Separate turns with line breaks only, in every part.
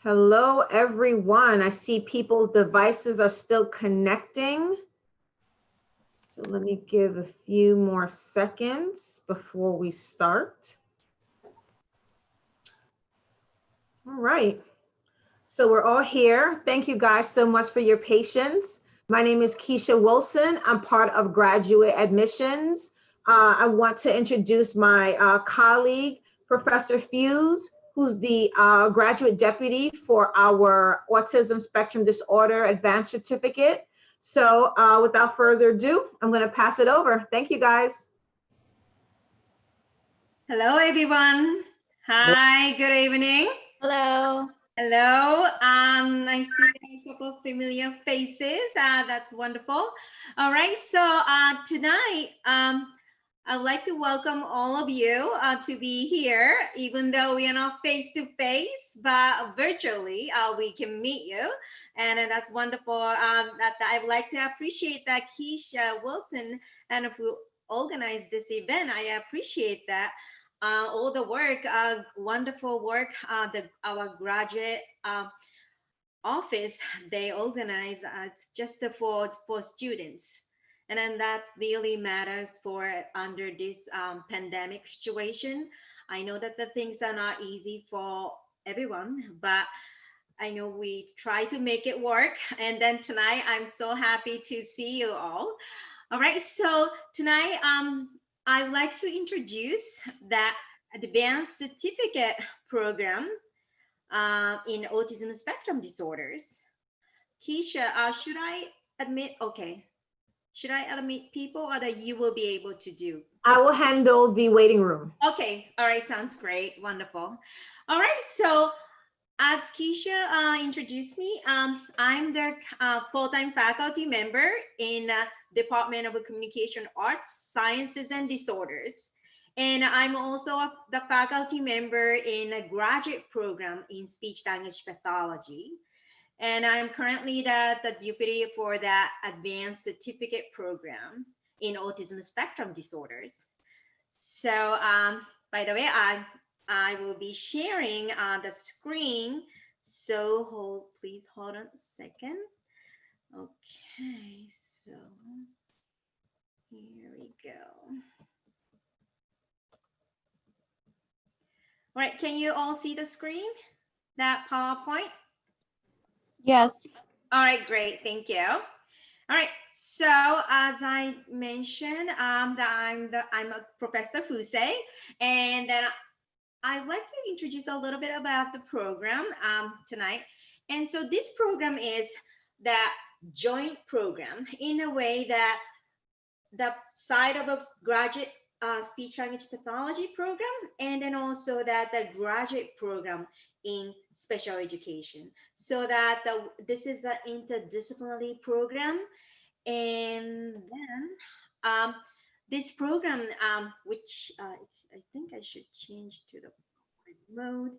Hello, everyone. I see people's devices are still connecting. So let me give a few more seconds before we start. All right. So we're all here. Thank you guys so much for your patience. My name is Keisha Wilson. I'm part of graduate admissions. I want to introduce my colleague, Professor Fuse, who's the graduate deputy for our Autism Spectrum Disorder Advanced Certificate. So without further ado, I'm going to pass it over. Thank you, guys.
Hello, everyone. Hi, good evening.
Hello.
Hello. I see a couple of familiar faces. That's wonderful. All right. So tonight, I'd like to welcome all of you to be here, even though we are not face to face, but virtually we can meet you. And that's wonderful. That I would like to appreciate that Keisha Wilson and who organized this event. I appreciate that. All the work, wonderful work, our graduate office, they organize just for students. And then that really matters for under this pandemic situation. I know that the things are not easy for everyone, but I know we try to make it work. And then tonight, I'm so happy to see you all. All right, so tonight, I'd like to introduce that advanced certificate program in autism spectrum disorders. Keisha, should I admit? Okay, should I admit people, or that you will be able to do?
I will handle the waiting room.
Okay, all right, sounds great, wonderful. All right, so as Keisha introduced me, I'm the full-time faculty member in Department of Communication Arts, Sciences and Disorders. And I'm also the faculty member in a graduate program in speech language pathology. And I'm currently the deputy for that advanced certificate program in autism spectrum disorders. So by the way, I will be sharing the screen. So please hold on a second. Okay, so here we go. All right, can you all see the screen? That PowerPoint?
Yes.
All right, great, thank you. All right, so as I mentioned, I'm a Professor Fuse, and then I'd like to introduce a little bit about the program tonight. And so this program is the joint program in a way that the side of a graduate speech language pathology program, and then also that the graduate program in special education. So that this is an interdisciplinary program. And then this program, which I think I should change to the mode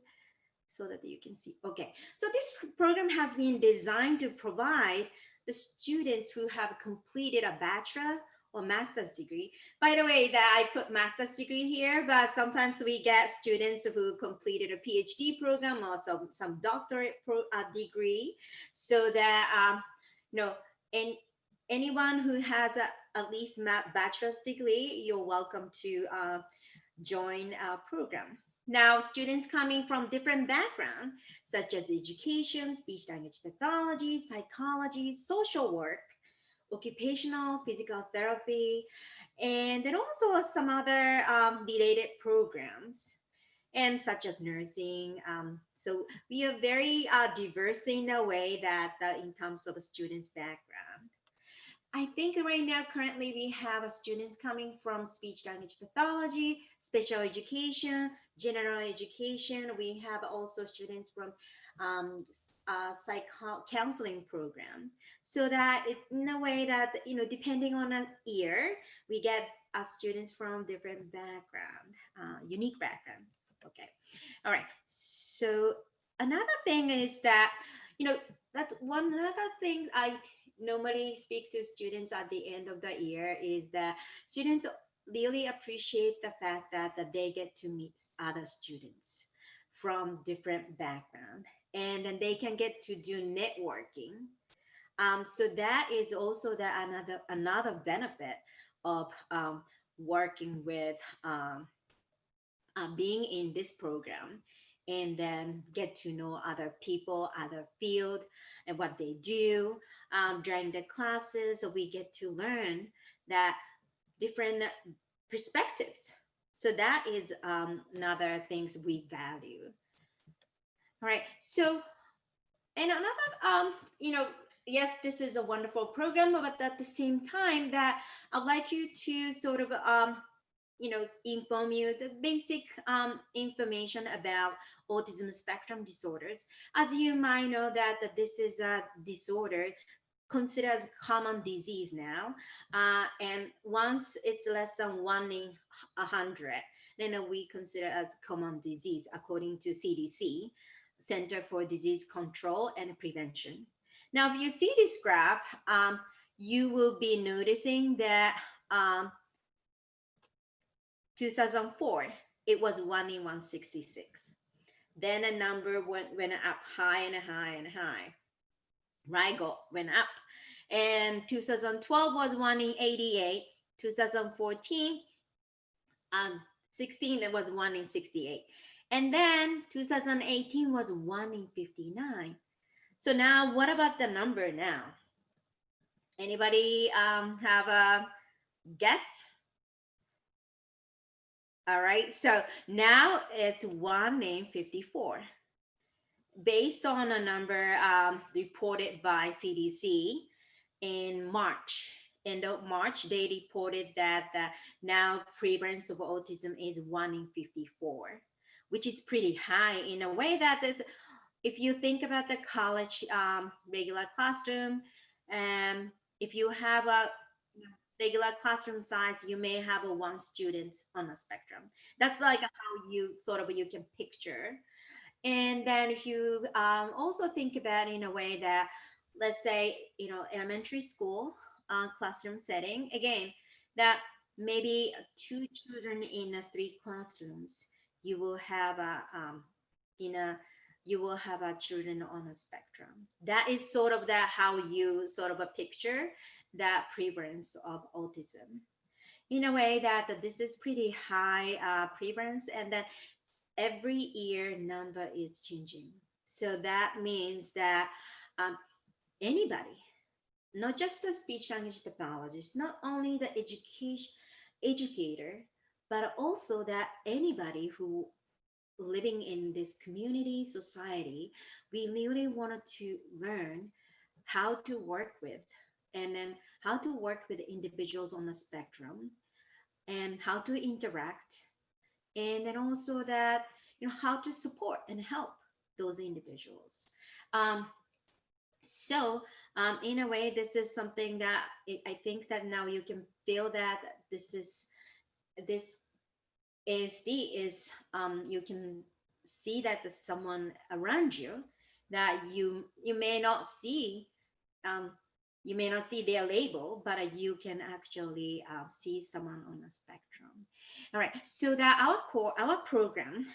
so that you can see. Okay, so this program has been designed to provide the students who have completed a bachelor or master's degree. By the way, that I put master's degree here, but sometimes we get students who completed a PhD program or some doctorate degree, so that and anyone who has at least bachelor's degree, you're welcome to join our program. Now, students coming from different backgrounds, such as education, speech language pathology, psychology, social work, occupational, physical therapy, and then also some other related programs, and such as nursing. So we are very diverse in a way that in terms of a student's background. I think right now, currently, we have students coming from speech language pathology, special education, general education. We have also students from counseling program. So that in a way that, depending on a year, we get students from different background, unique background. Okay. All right. So another thing is that, that's one other thing I normally speak to students at the end of the year is that students really appreciate the fact that they get to meet other students from different backgrounds. and then they can get to do networking. So that is also another benefit of working with being in this program, and then get to know other people, other field, and what they do during the classes. So we get to learn that different perspectives. So that is another things we value. All right. So and another yes, this is a wonderful program, but at the same time that I'd like you to sort of inform you the basic information about autism spectrum disorders. As you might know that this is a disorder considered as a common disease now, and once it's less than 1 in 100, then we consider as common disease according to CDC, Center for Disease Control and Prevention. Now, if you see this graph, you will be noticing that um, 2004, it was 1 in 166. Then a number went up high and high and high. Right, went up. And 2012 was 1 in 88. 2014, 16, it was 1 in 68. And then 2018 was 1 in 59. So now, what about the number now? Anybody have a guess? All right, so now it's 1 in 54. Based on a number reported by CDC in March. End of March, they reported that now prevalence of autism is 1 in 54, which is pretty high in a way that if you think about the college regular classroom, and if you have a regular classroom size, you may have a one student on a spectrum. That's like how you can picture. And then if you also think about in a way that, let's say, elementary school classroom setting, again, that maybe two children in three classrooms, you will have in a you will have a children on a spectrum. That is sort of that how you sort of a picture that prevalence of autism. In a way that this is pretty high prevalence, and that every year number is changing. So that means that um, anybody, not just the speech language pathologist, not only the educator, but also that anybody who living in this community society, we really wanted to learn how to work with, and then how to work with individuals on the spectrum, and how to interact, and then also that how to support and help those individuals. um, so in a way, this is something that I think that now you can feel that this ASD is you can see that there's someone around you that you may not see, um, you may not see their label, but you can actually see someone on a spectrum. All right, so that our program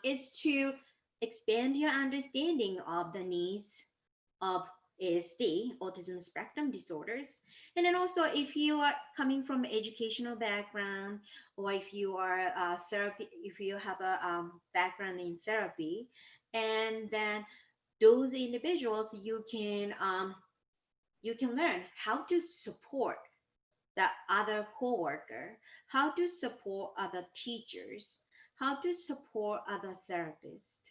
is to expand your understanding of the needs of ASD, autism spectrum disorders. And then also, if you are coming from educational background, or if you are therapy, if you have a background in therapy, and then those individuals, you can learn how to support the other coworker, how to support other teachers, how to support other therapists.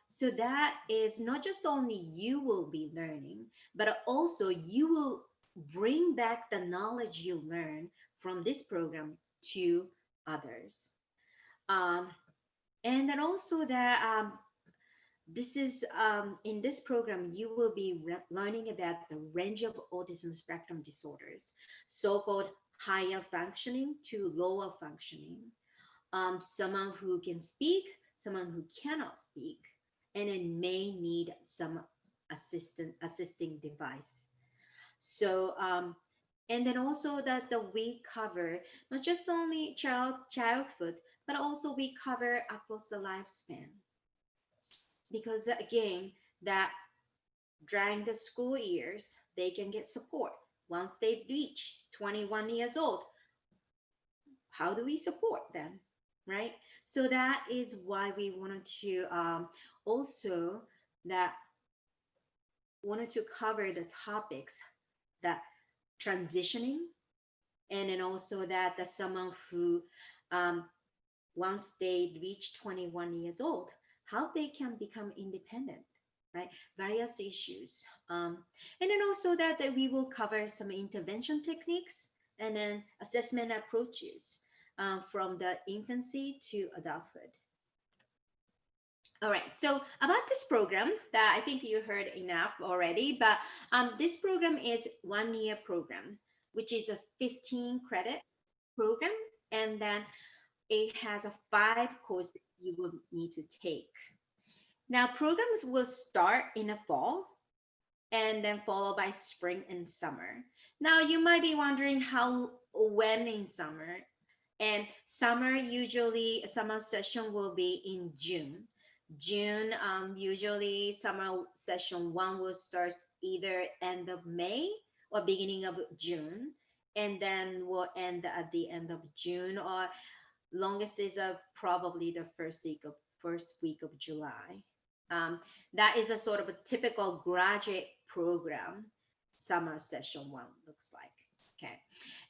So that is not just only you will be learning, but also you will bring back the knowledge you learn from this program to others. Um, and then also that this is in this program you will be learning about the range of autism spectrum disorders, so-called higher functioning to lower functioning, someone who can speak, someone who cannot speak, and it may need some assisting device. So and then also that we cover not just only childhood, but also we cover across the lifespan. because again, that during the school years, they can get support. Once they reach 21 years old, how do we support them, right? So that is why we wanted to also that wanted to cover the topics that transitioning, and then also that the someone who um, once they reach 21 years old, how they can become independent, right? Various issues. And then also that we will cover some intervention techniques and then assessment approaches from the infancy to adulthood. All right, so about this program that I think you heard enough already, but this program is 1 year program, which is a 15 credit program, and then it has a 5 courses you will need to take. Now, programs will start in the fall and then followed by spring and summer. Now, you might be wondering how, when in summer, and summer usually, summer session will be in June. June, usually summer session one will start either end of May or beginning of June, and then will end at the end of June, or longest is probably the first week of July. Um, that is a sort of a typical graduate program. Summer session one looks like. Okay,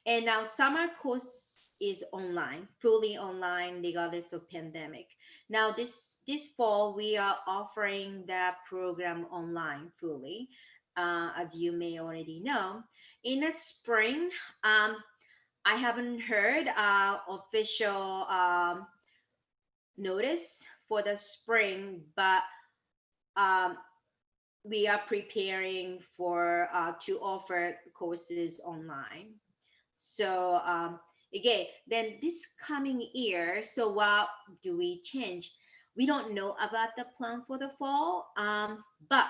and now summer course is online, fully online, regardless of pandemic. Now this fall we are offering that program online fully, as you may already know. In the spring, I haven't heard official notice for the spring, but um, we are preparing for to offer courses online. So again, then this coming year, so what do we change? We don't know about the plan for the fall, but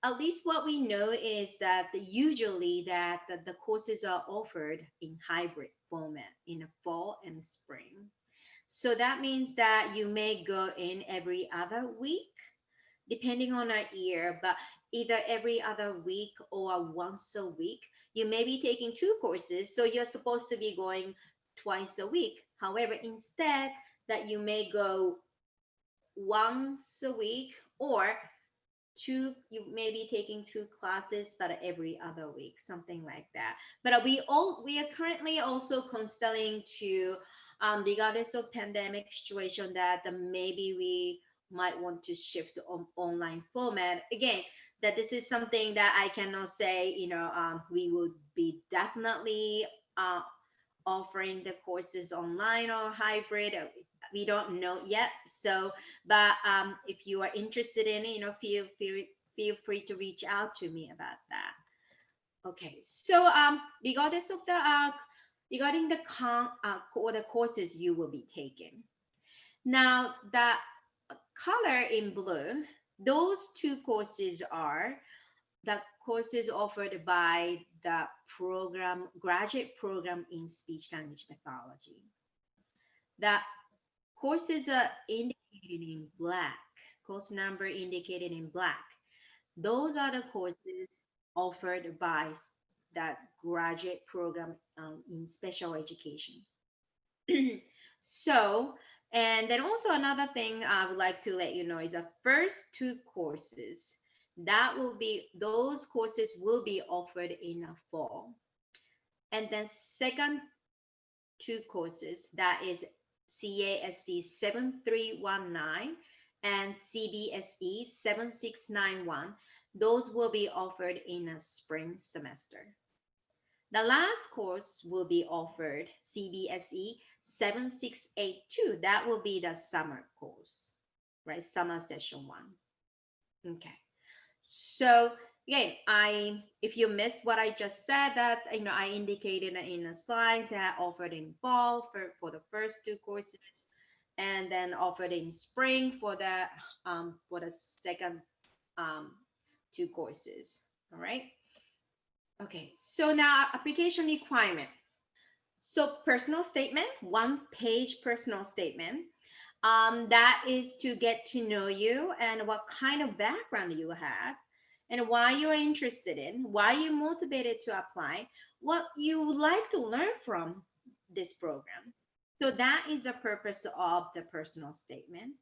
at least what we know is that usually that the courses are offered in hybrid format in the fall and spring. So that means that you may go in every other week, depending on our year, but either every other week or once a week. You may be taking 2 courses, so you're supposed to be going twice a week. However, instead that you may go once a week, or two, you may be taking 2 classes but every other week, something like that. But we are currently also considering to regardless of pandemic situation, that maybe we might want to shift to online format again. That this is something that I cannot say, we would be definitely uh, offering the courses online or hybrid. We don't know yet. So, but if you are interested in it, feel free to reach out to me about that. Okay. So regarding the courses you will be taking. Now the color in blue, those 2 courses are the courses offered by the graduate program in speech language pathology. The courses are indicated in black, course number indicated in black. Those are the courses offered by that graduate program in special education. So, and then also another thing I would like to let you know is the first 2 courses, those courses will be offered in the fall. And then second 2 courses, that is CASD 7319 and CBSE 7691, those will be offered in a spring semester. The last course will be offered CBSE 7682. That will be the summer course, right? Summer session one. Okay. So again, if you missed what I just said, that I indicated in a slide that offered in fall for the first 2 courses, and then offered in spring for the second 2 courses. All right. Okay. So now application requirement. So personal statement, 1-page personal statement. That is to get to know you and what kind of background you have and why you're interested in, why you're motivated to apply, what you would like to learn from this program. So that is the purpose of the personal statement.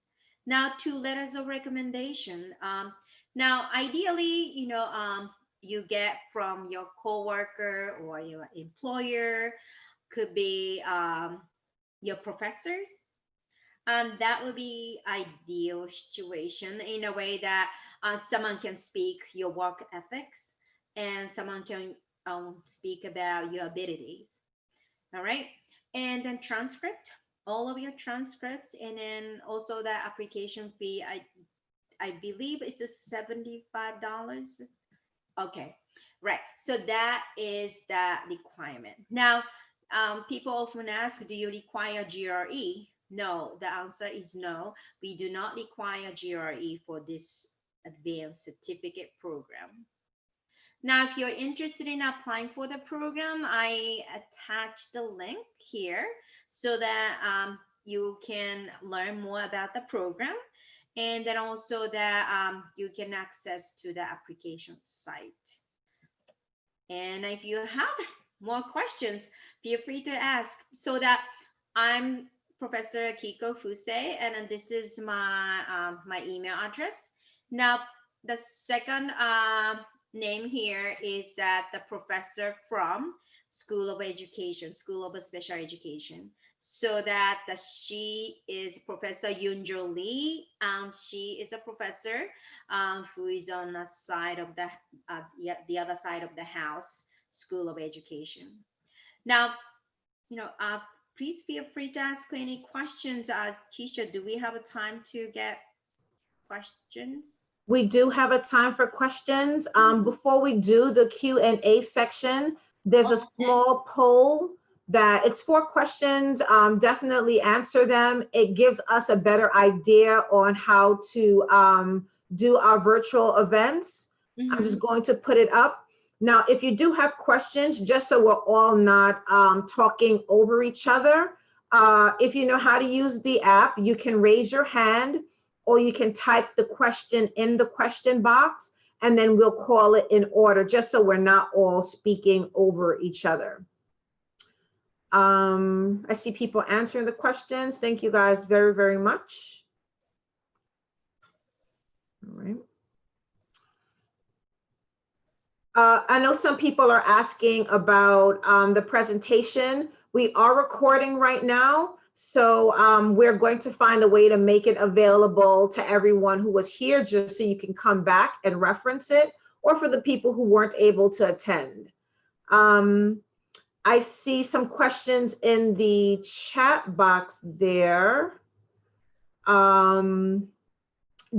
Now, two letters of recommendation. Now, ideally, you get from your coworker or your employer, could be your professors. That would be ideal situation in a way that someone can speak your work ethics and someone can speak about your abilities. All right. And then transcript, all of your transcripts, and then also the application fee. I believe it's a $75. Okay. Right. So that is the requirement. Now, people often ask, do you require GRE? No, the answer is no. We do not require GRE for this advanced certificate program. Now, if you're interested in applying for the program, I attached the link here so that you can learn more about the program and then also that you can access to the application site. And if you have more questions, feel free to ask. So that I'm Professor Kiko Fuse, and this is my email address. Now, the second name here is that the professor from School of Education, School of Special Education. So that she is Professor Yunjo Lee. She is a professor who is on the side of the other side of the house, School of Education. Now, please feel free to ask any questions. Keisha, do we have a time to get questions?
We do have a time for questions. Before we do the Q&A section, there's a small poll that it's 4 questions. Definitely answer them. It gives us a better idea on how to do our virtual events. I'm just going to put it up. Now, if you do have questions, just so we're all not talking over each other, if you know how to use the app, you can raise your hand or you can type the question in the question box and then we'll call it in order just so we're not all speaking over each other. I see people answering the questions. Thank you guys very, very much. All right. I know some people are asking about the presentation. We are recording right now, so we're going to find a way to make it available to everyone who was here just so you can come back and reference it, or for the people who weren't able to attend. I see some questions in the chat box there.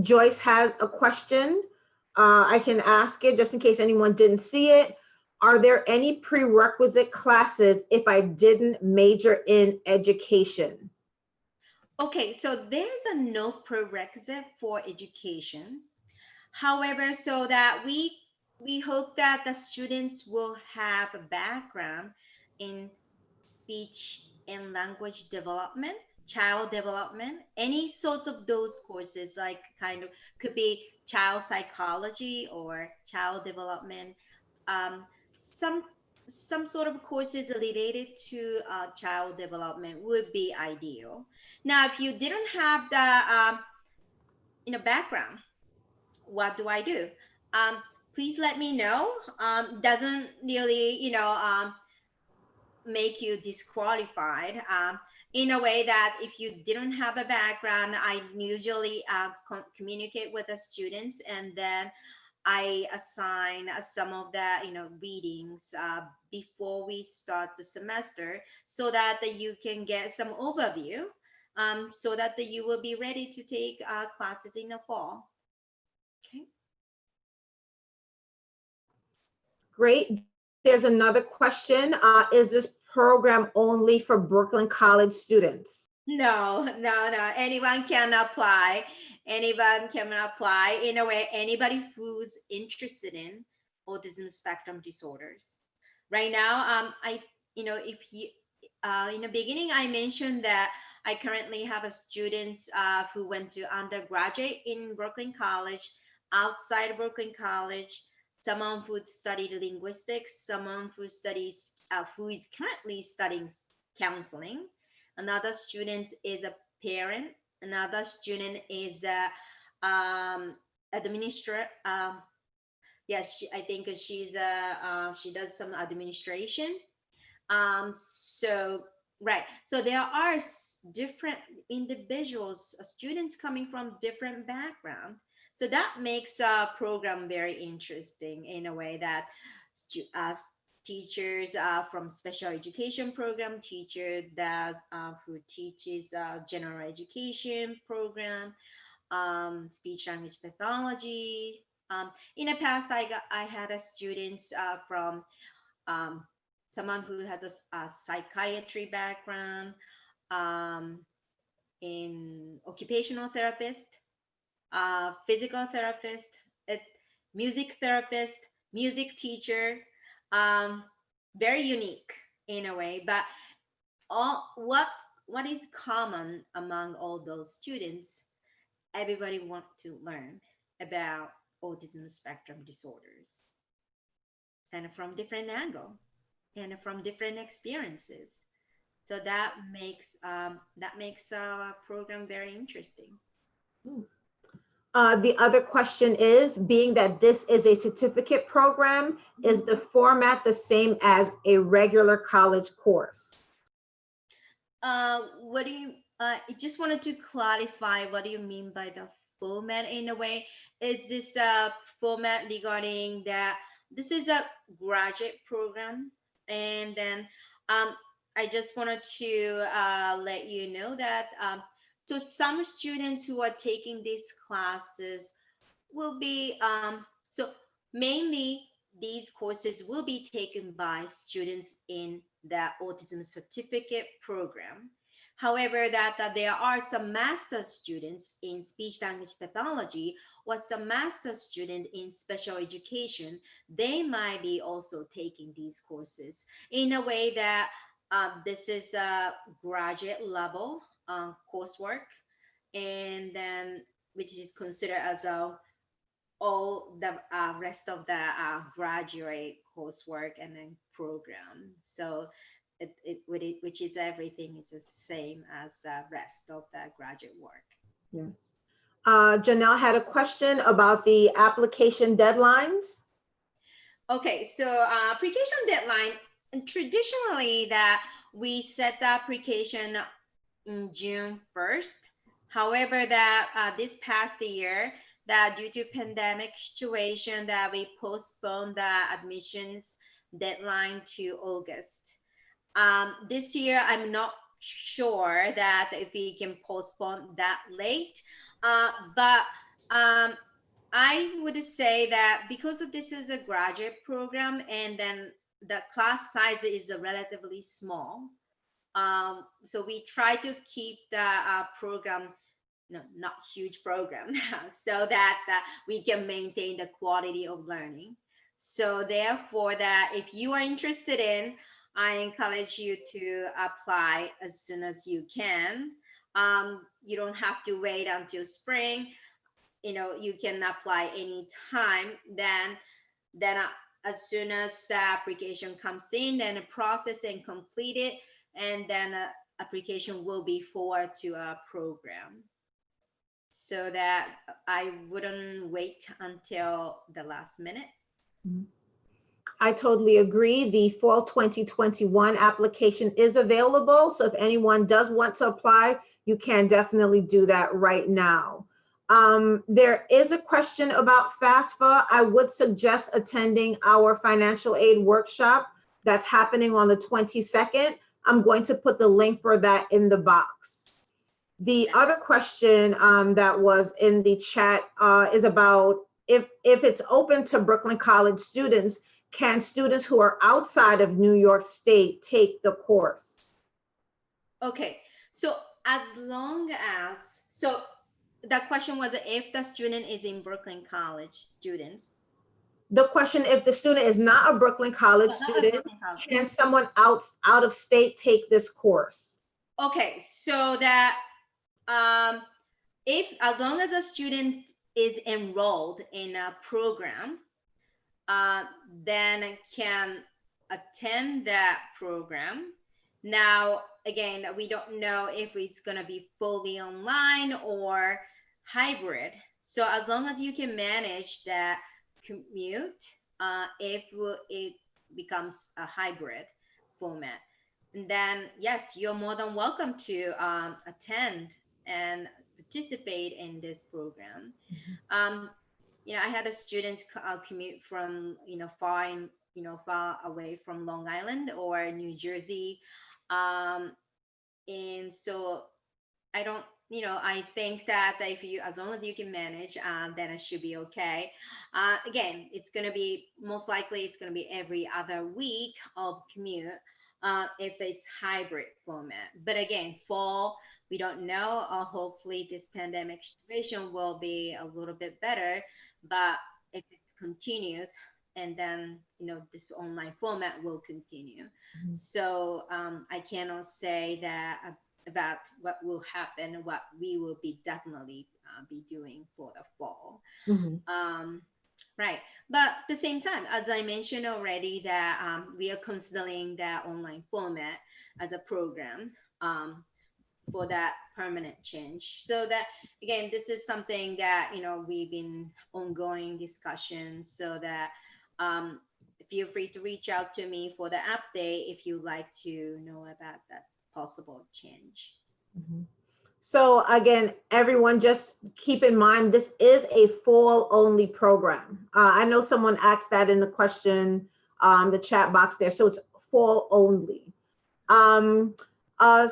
Joyce has a question. I can ask it just in case anyone didn't see it. Are there any prerequisite classes if I didn't major in education?
Okay, so there's a no prerequisite for education. However, so that we hope that the students will have a background in speech and language development, child development, any sorts of those courses, like kind of could be child psychology or child development, um, some some sort of courses related to child development would be ideal. Now, if you didn't have the background, what do I do? Please let me know. Doesn't really, make you disqualified in a way that if you didn't have a background, I usually communicate with the students and then I assign some of the readings before we start the semester so that you can get some overview so that you will be ready to take classes in the fall. Okay.
Great. There's another question. Is this program only for Brooklyn College students?
No. Anyone can apply. Anyone can apply. In a way, anybody who's interested in autism spectrum disorders. Right now, if you in the beginning, I mentioned that I currently have a students who went to undergraduate in Brooklyn College, outside Brooklyn College, someone who studied linguistics, someone who studies who is currently studying counseling. Another student is a parent. Another student is a administrator. Yes, I think she's she does some administration. So right, so there are different individuals, students coming from different background. So that makes a program very interesting in a way that teachers from special education program, teacher that who teaches general education program, speech language pathology. In the past, I had a students from um, someone who has a psychiatry background, um, in occupational therapist, physical therapist, a music therapist, music teacher. Um, Very unique in a way, but all what is common among all those students? Everybody want to learn about autism spectrum disorders, and from different angle and from different experiences. So that makes our program very interesting.
The other question is, being that this is a certificate program, is the format the same as a regular college course?
What do you? I just wanted to clarify. What do you mean by the format? In a way, is this a format regarding that this is a graduate program, and then I just wanted to let you know that so some students who are taking these classes will be so mainly these courses will be taken by students in the autism certificate program. However, that there are some master students in speech language pathology or some master student in special education. They might be also taking these courses in a way that this is a graduate level coursework, and then which is considered as a all the rest of the graduate coursework and then program. So which is everything is the same as the rest of the graduate work.
Yes. Janelle had a question about the application deadlines.
Okay, so application deadline, and traditionally that we set the application in June 1st. However, that this past year, that due to pandemic situation, that we postponed the admissions deadline to August. This year, I'm not sure that if we can postpone that late, but I would say that because of this is a graduate program and then the class size is relatively small, so we try to keep the program, no, not huge program, so that we can maintain the quality of learning. So therefore, that if you are interested in, I encourage you to apply as soon as you can. You don't have to wait until spring. You know, you can apply anytime. Then as soon as the application comes in, then process and complete it, and then application will be forwarded to a program, so that I wouldn't wait until the last minute.
I totally agree. The fall 2021 application is available. So if anyone does want to apply, you can definitely do that right now. There is a question about FAFSA. I would suggest attending our financial aid workshop that's happening on the 22nd. I'm going to put the link for that in the box. The other question that was in the chat is about if it's open to Brooklyn College students, can students who are outside of New York State take the course?
Okay, so as long as, so the question was if the student is in Brooklyn College students.
The question, if the student is not a Brooklyn College student, can someone out of state take this course?
Okay, so that um, if as long as a student is enrolled in a program, uh, then can attend that program. Now, again, we don't know if it's going to be fully online or hybrid. So as long as you can manage that commute, if it becomes a hybrid format, then yes, you're more than welcome to attend and participate in this program. Um, I had a student commute from far away from Long Island or New Jersey, um, and so I don't, I think that if you, as long as you can manage, then it should be okay. Again, it's going to be most likely it's going to be every other week of commute if it's hybrid format. But again, fall, we don't know. Hopefully, this pandemic situation will be a little bit better. But if it continues, and then this online format will continue. So I cannot say that about what will happen, what we will be definitely be doing for the fall.
Mhm.
Right. But at the same time, as I mentioned already, that we are considering that online format as a program for that permanent change. So that again, this is something that we've been ongoing discussions. So that um, feel free to reach out to me for the update if you like to know about that possible change.
Mhm. So again, everyone, just keep in mind this is a fall only program. I know someone asked that in the question, the chat box there. So it's fall only. Um, uh,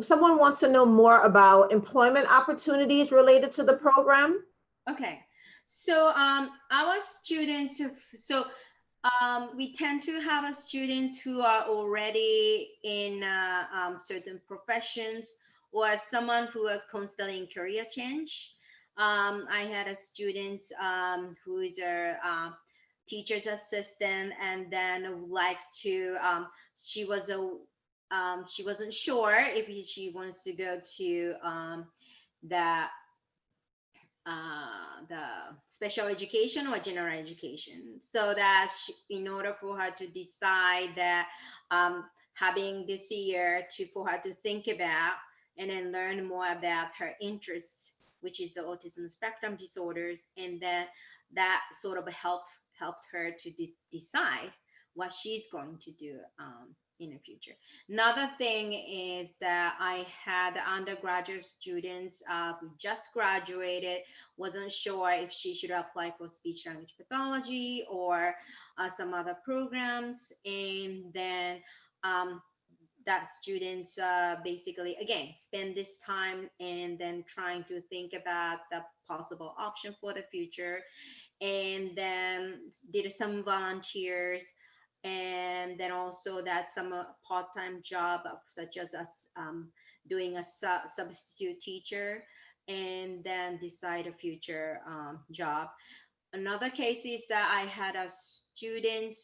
Someone wants to know more about employment opportunities related to the program.
Okay. So our students, so we tend to have students who are already in certain professions or someone who are considering career change. I had a student who is a teacher's assistant, and then would like to. She wasn't sure if she wants to go to the the special education or general education, so that in order for her to decide that having this year to for her to think about and then learn more about her interests, which is the autism spectrum disorders, and then that sort of helped her to decide what she's going to do in the future. Another thing is that I had undergraduate students who just graduated, wasn't sure if she should apply for speech language pathology or some other programs. And then um, that students basically, again, spend this time and then trying to think about the possible option for the future. And then did some volunteers, and then also that some part-time job such as us doing a substitute teacher, and then decide a future job. Another case is that I had a student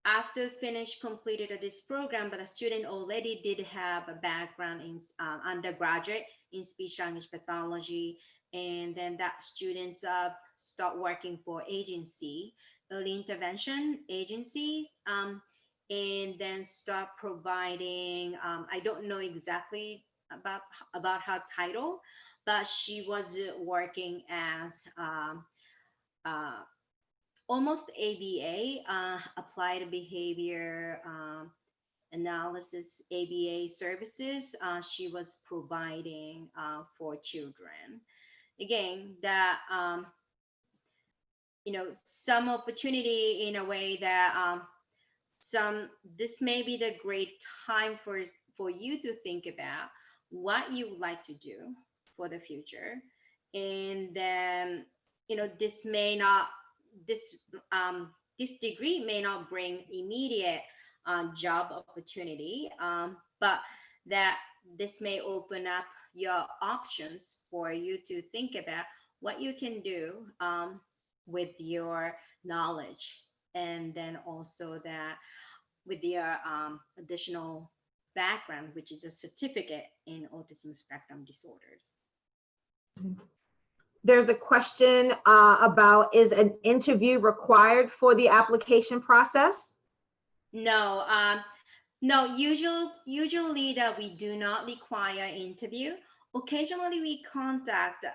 after finish completed this program, but a student already did have a background in undergraduate in speech language pathology, and then that students start working for agency, early intervention agencies, and then start providing. I don't know exactly about her title, but she was working as uh, almost ABA, applied behavior analysis ABA services she was providing for children. Again, that some opportunity in a way that some this may be the great time for you to think about what you would like to do for the future. And then this may not this this degree may not bring immediate job opportunity, but that this may open up your options for you to think about what you can do with your knowledge, and then also that with their additional background, which is a certificate in autism spectrum disorders.
There's a question about, is an interview required for the application process?
No, no, usually that we do not require interview. Occasionally we contact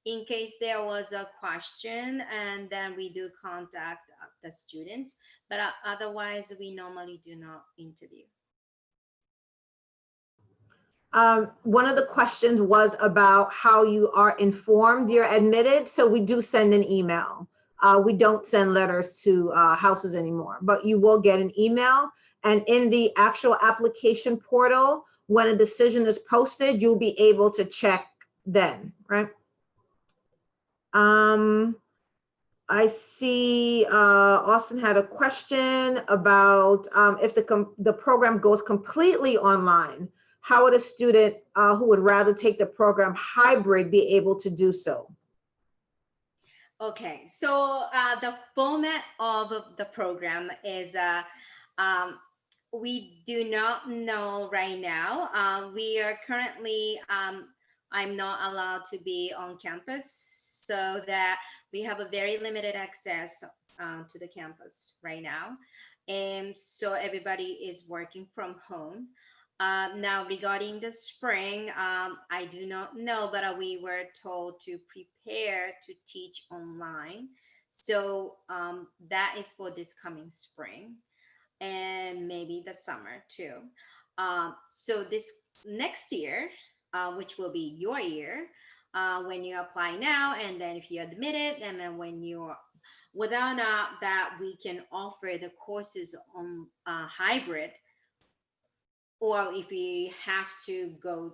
in case there was a question, and then we do contact the students, but otherwise we normally do not interview.
One of the questions was about how you are informed you're admitted. So we do send an email. We don't send letters to houses anymore, but you will get an email. And in the actual application portal, when a decision is posted, you'll be able to check then, right? I see Austin had a question about if the program goes completely online, how would a student who would rather take the program hybrid be able to do so?
Okay, so the format of the program is we do not know right now. We are currently, I'm not allowed to be on campus, so that we have a very limited access to the campus right now. And so everybody is working from home. Now, regarding the spring, I do not know, but we were told to prepare to teach online. So that is for this coming spring and maybe the summer too. So this next year, which will be your year, when you apply now, and then if you're admitted, and then when you're whether or not that we can offer the courses on hybrid, or if we have to go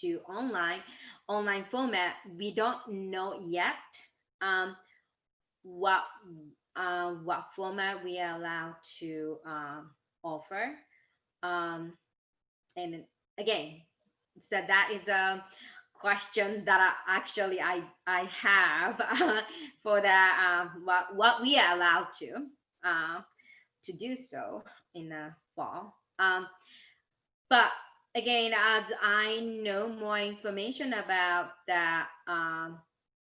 to online format, we don't know yet what format we are allowed to offer. And again, so that is a question that I have for that what we are allowed to do so in the fall. But again, as I know more information about that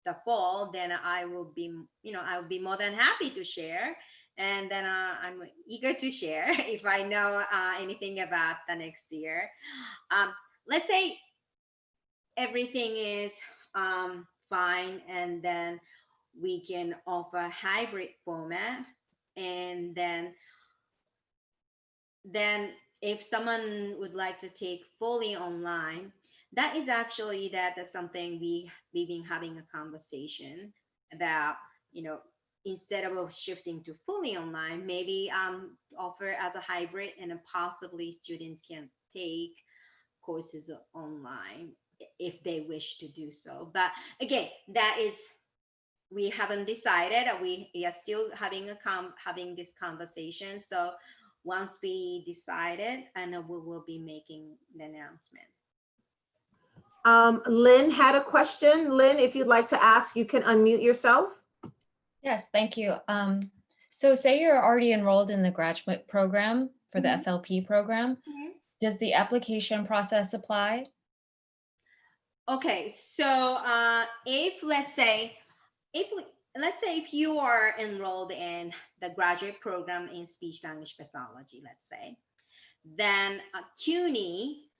the fall, then I will be, I will be more than happy to share. And then I'm eager to share if I know anything about the next year. Let's say everything is fine, and then we can offer hybrid format, and then if someone would like to take fully online, that is actually that's something we've been having a conversation about, instead of shifting to fully online, maybe offer as a hybrid, and then possibly students can take courses online if they wish to do so. But again, that is, we haven't decided. We are still having having this conversation. So once we decided, and we will be making the announcement.
Lynn had a question. Lynn, if you'd like to ask, you can unmute yourself.
Yes, thank you. So say you're already enrolled in the graduate program for the SLP program. Does the application process apply?
Okay, so if let's say if you are enrolled in the graduate program in speech language pathology, let's say, then CUNY,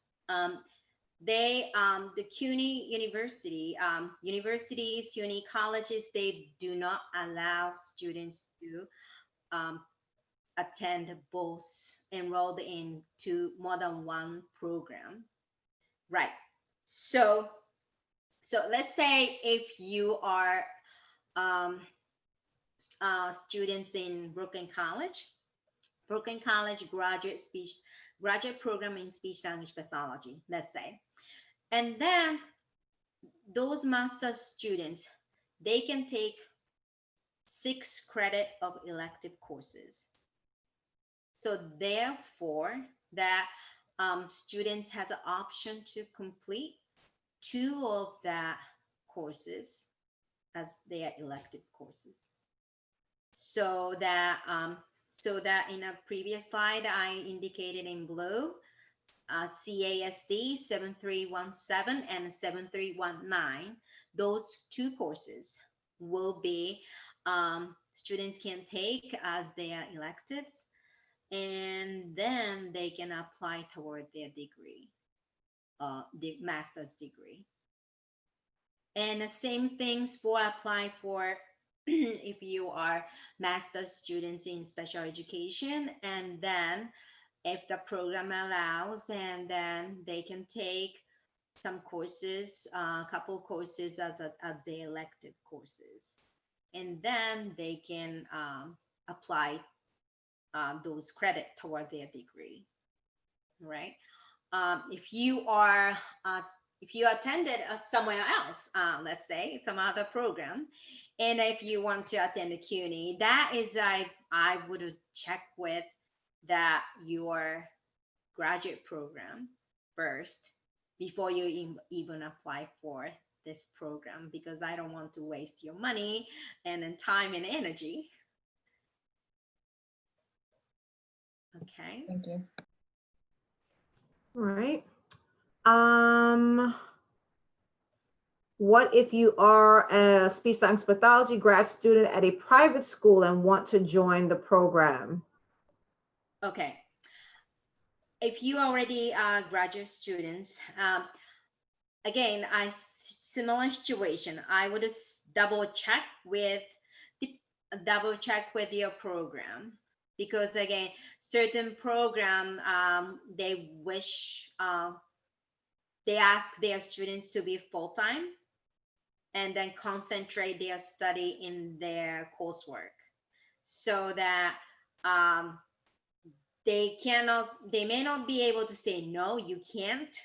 the CUNY universities, CUNY colleges, they do not allow students to attend both, enrolled into more than one program, right? So let's say if you are students in Brooklyn College graduate program in speech language pathology, let's say, and then those master students, they can take 6 credit of elective courses. So therefore, that students has an option to complete 2 of that courses as their elective courses. So that in a previous slide I indicated in blue, CASD 7317 and 7319. Those two courses will be students can take as their electives, and then they can apply toward their degree, the master's degree. And the same things for apply for if you are master's students in special education, and then if the program allows, and then they can take some courses, a couple courses as the elective courses, and then they can apply those credit toward their degree, right? If you are if you attended somewhere else, let's say some other program, and if you want to attend the CUNY, that is I would check with that your graduate program first before you even apply for this program, because I don't want to waste your money and then time and energy. Okay.
Thank you.
All right. What if you are a speech language pathology grad student at a private school and want to join the program?
Okay. If you already are graduate students, again, similar situation. I would double check with your program, because again, certain program they wish they ask their students to be full time and then concentrate their study in their coursework, so that they may not be able to say no, you can't,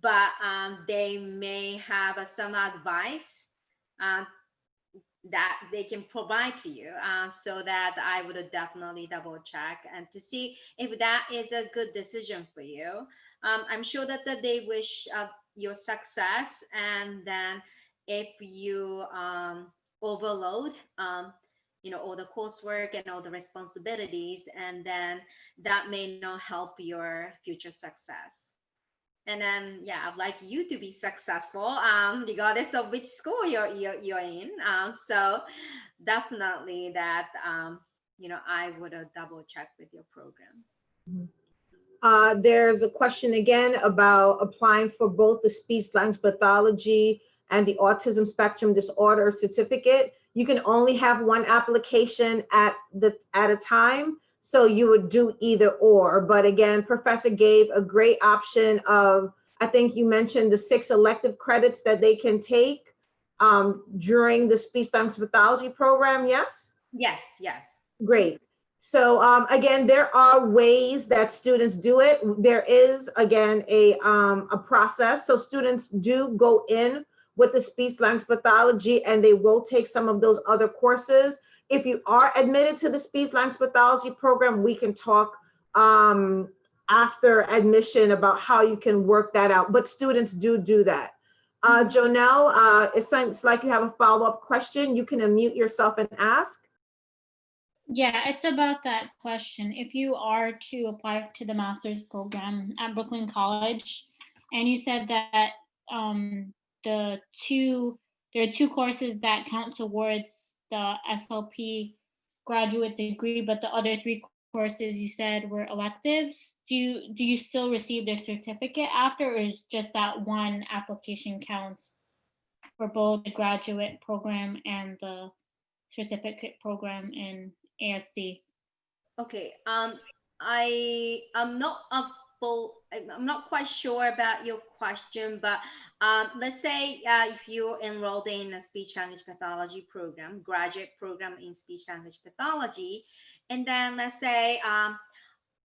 but they may have some advice that they can provide to you, so that I would definitely double check and to see if that is a good decision for you. I'm sure that they wish your success, and then if you overload all the coursework and all the responsibilities, and then that may not help your future success. And then yeah, I'd like you to be successful regardless of which school you're in. So definitely that I would double check with your program.
There's a question again about applying for both the speech language pathology and the autism spectrum disorder certificate. You can only have one application at a time, so you would do either or. But again, Professor gave a great option of, I think you mentioned the 6 elective credits that they can take during the speech language pathology program. Yes?
Yes.
Great. So again, there are ways that students do it. There is, again, a process. So students do go in with the speech language pathology, and they will take some of those other courses. If you are admitted to the speech language pathology program, we can talk after admission about how you can work that out. But students do that. Jonelle, it seems like you have a follow-up question. You can unmute yourself and ask.
Yeah, it's about that question. If you are to apply to the master's program at Brooklyn College, and you said that there are 2 courses that count towards the SLP graduate degree, but the other 3 courses you said were electives, do you still receive the certificate after, or is just that one application counts for both the graduate program and the certificate program in ASD?
Okay. I'm not quite sure about your question, but let's say if you enrolled in a speech language pathology program, graduate program in speech language pathology, and then let's say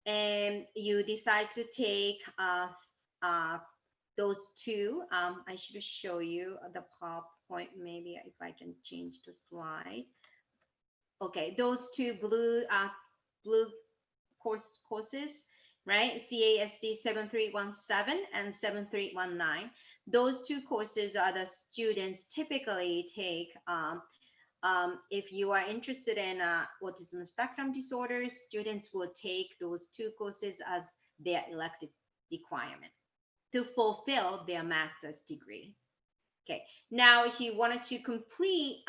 and you decide to take those 2. I should show you the PowerPoint, maybe if I can change the slide. Okay, those 2 blue courses, right? CASD 7317 and 7319. Those 2 courses are the students typically take if you are interested in autism spectrum disorders. Students will take those 2 courses as their elective requirement to fulfill their master's degree. Okay, now if you wanted to complete,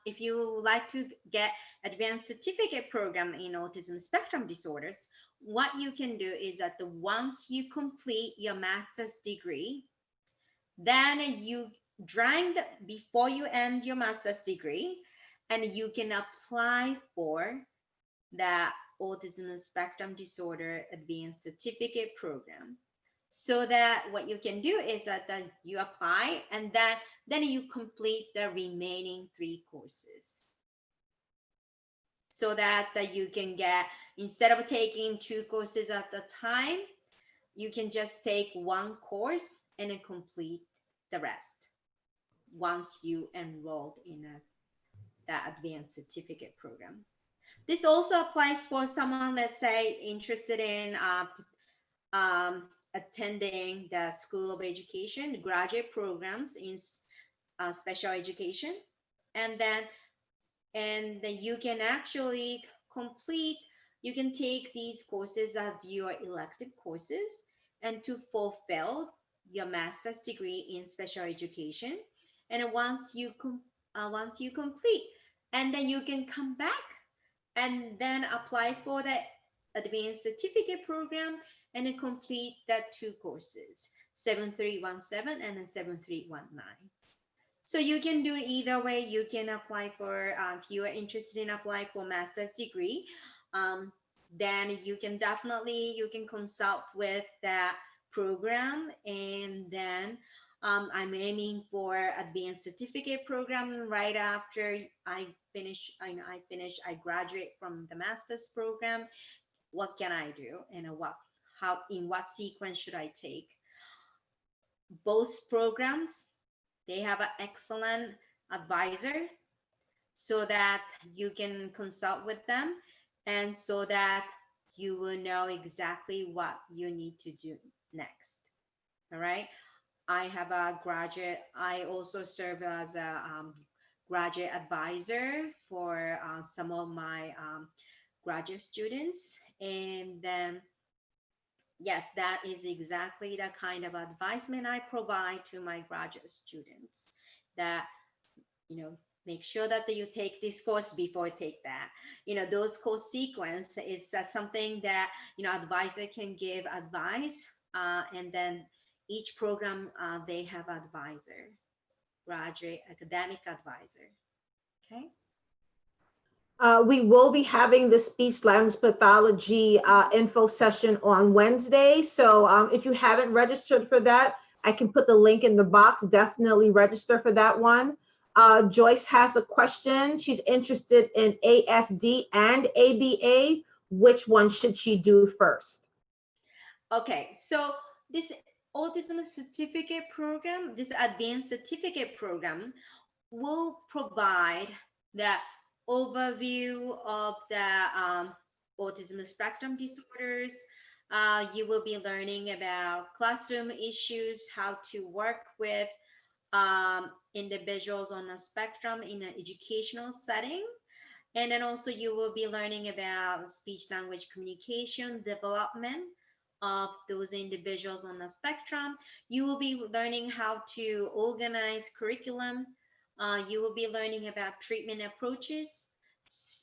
if you like to get advanced certificate program in autism spectrum disorders, what you can do is that once you complete your master's degree, then you before you end your master's degree, and you can apply for the autism spectrum disorder advanced certificate program. So that what you can do is that you apply, and then you complete the remaining 3 courses, so that you can get, instead of taking 2 courses at a time, you can just take 1 course and then complete the rest once you enrolled in the advanced certificate program. This also applies for someone, let's say, interested in attending the School of Education, graduate programs in special education. And then you can actually you can take these courses as your elective courses, and to fulfill your master's degree in special education. And once you complete, and then you can come back and then apply for the advanced certificate program, and then complete the 2 courses, 7317 and then 7319. So you can do either way. You can apply for, if you are interested in applying for master's degree, then you can consult with that program. And then I'm aiming for advanced certificate program right after I graduate from the master's program. What can I do, and in what sequence should I take? Both programs, they have an excellent advisor, so that you can consult with them, and so that you will know exactly what you need to do next. All right. I also serve as a graduate advisor for some of my graduate students. And then, yes, that is exactly the kind of advisement I provide to my graduate students, that, make sure that you take this course before you take that. Those course sequence is something that, advisor can give advice. And then each program, they have advisor, graduate academic advisor. Okay.
We will be having the speech language pathology info session on Wednesday. So if you haven't registered for that, I can put the link in the box. Definitely register for that one. Joyce has a question. She's interested in ASD and ABA. Which one should she do first?
Okay, so this autism certificate program, this advanced certificate program, will provide the overview of the autism spectrum disorders. You will be learning about classroom issues, how to work with individuals on a spectrum in an educational setting. And then also you will be learning about speech language communication development of those individuals on the spectrum. You will be learning how to organize curriculum. You will be learning about treatment approaches.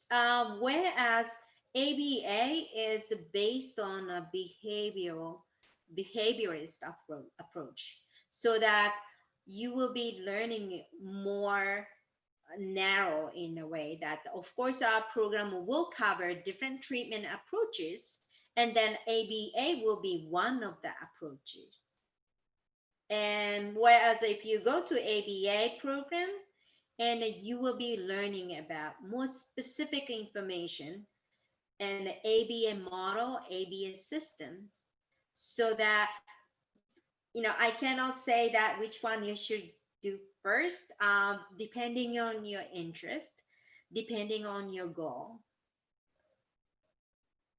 Whereas ABA is based on a behaviorist approach, so that you will be learning more narrow, in a way that, of course, our program will cover different treatment approaches, and then ABA will be one of the approaches. And whereas if you go to ABA program, and you will be learning about more specific information and ABA model, ABA systems, so that, I cannot say that which one you should do first, depending on your interest, depending on your goal.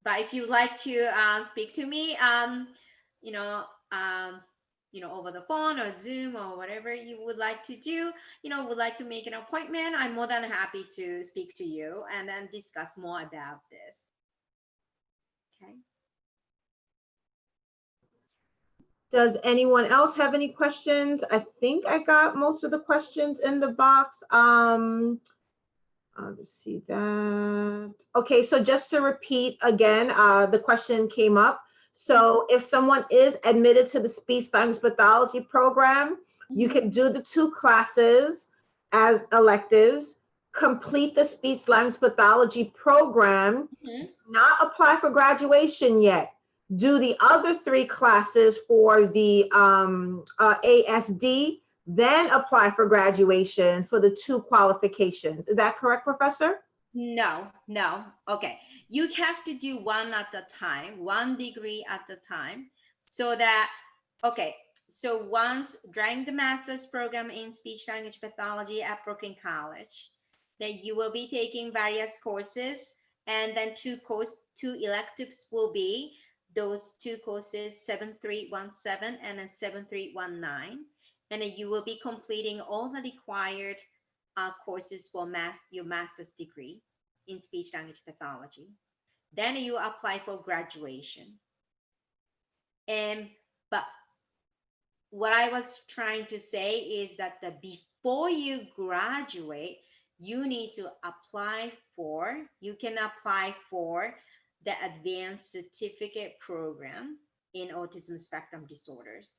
But if you'd like to speak to me, over the phone or Zoom or whatever you would like to do, would like to make an appointment, I'm more than happy to speak to you and then discuss more about this. Okay.
Does anyone else have any questions? I think I got most of the questions in the box. Let's see that. Okay, so just to repeat again, the question came up. So if someone is admitted to the speech language pathology program, you can do the 2 classes as electives, complete the speech language pathology program, not apply for graduation yet. Do the other 3 classes for the ASD, then apply for graduation for the 2 qualifications. Is that correct, Professor?
No. Okay. You have to do one at a time, 1 degree at a time, so that, okay, so once during the master's program in speech language pathology at Brooklyn College, then you will be taking various courses, and then 2 electives will be those 2 courses, 7317 and then 7319, and then you will be completing all the required courses for your master's degree in speech language pathology. Then you apply for graduation. But what I was trying to say is that before you graduate, you need to you can apply for the advanced certificate program in autism spectrum disorders.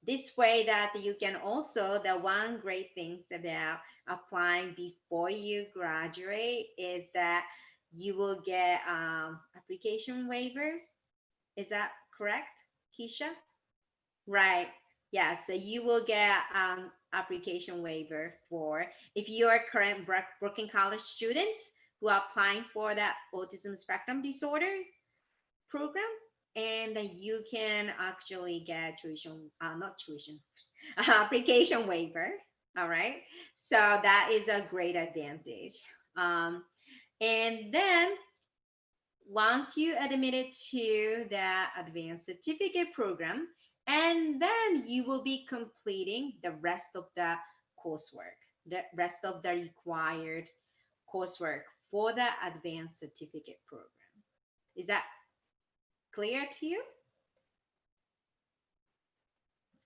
This way that you can also, the one great thing about applying before you graduate is that you will get application waiver. Is that correct, Keisha? Right. Yeah, so you will get application waiver for if you are current Brooklyn College students who are applying for that autism spectrum disorder program, and you can actually get application waiver. All right. So that is a great advantage. And then once you admitted to the advanced certificate program, and then you will be completing the rest of the coursework, the rest of the required coursework for the advanced certificate program. Is that clear to you?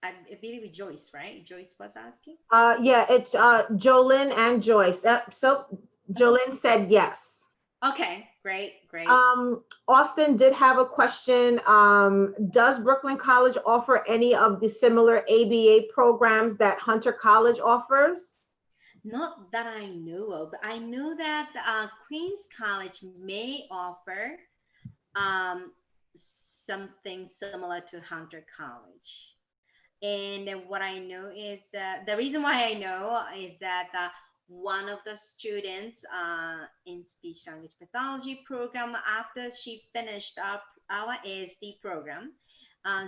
I believe Joyce, right? Joyce was asking.
Yeah, it's Jolyn and Joyce. So Jolyn said yes.
Okay, great.
Austin did have a question. Does Brooklyn College offer any of the similar ABA programs that Hunter College offers?
Not that I know of. I know that Queens College may offer something similar to Hunter College. And what I know is the reason why I know is that one of the students in speech language pathology program, after she finished up our ASD program,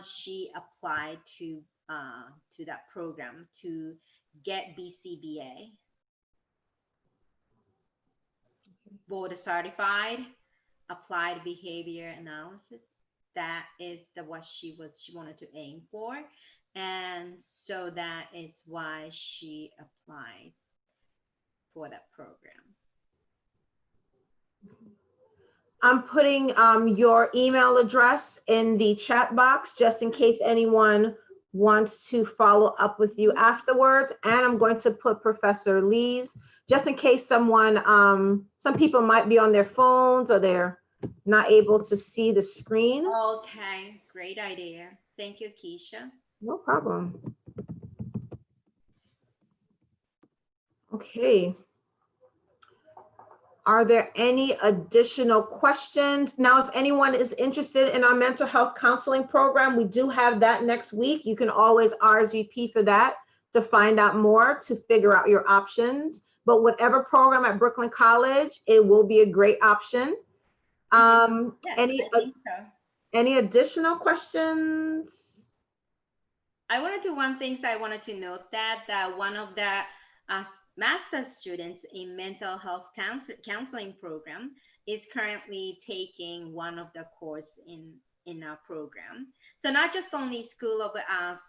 she applied to that program to get BCBA, board certified applied behavior analysis. That is what she wanted to aim for, and so that is why she applied for that program.
I'm putting your email address in the chat box just in case anyone wants to follow up with you afterwards. And I'm going to put Professor Lee's just in case someone, some people might be on their phones or they're not able to see the screen.
Okay, great idea. Thank you, Keisha.
No problem. Okay. Are there any additional questions? Now, if anyone is interested in our mental health counseling program, we do have that next week. You can always RSVP for that to find out more, to figure out your options. But whatever program at Brooklyn College, it will be a great option.
Yes,
any additional questions?
I wanted to note that one of the master students in mental health counseling program is currently taking one of the course in our program. So not just only School of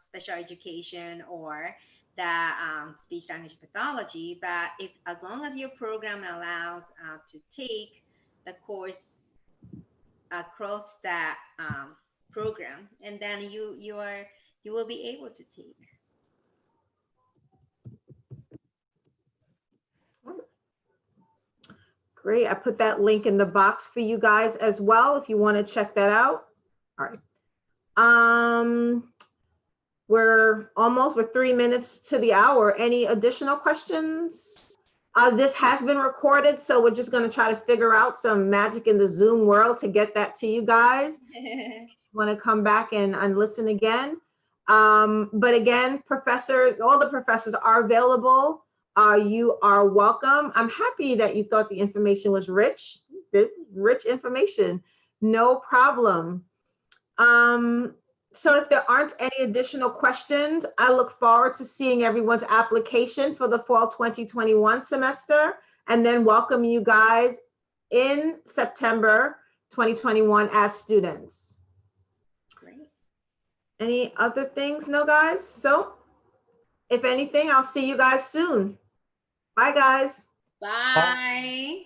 Special Education or the speech language pathology, but as long as your program allows to take the course across that program, and then you are you will be able to take.
Great. I put that link in the box for you guys as well if you want to check that out. All right. We're 3 minutes to the hour. Any additional questions? This has been recorded, so we're just going to try to figure out some magic in the Zoom world to get that to you guys. Want to come back and listen again. But again, all the professors are available. You are welcome. I'm happy that you thought the information was rich information. No problem. So if there aren't any additional questions, I look forward to seeing everyone's application for the fall 2021 semester, and then welcome you guys in September 2021 as students.
Great.
Any other things? No, guys? So if anything, I'll see you guys soon. Bye, guys.
Bye.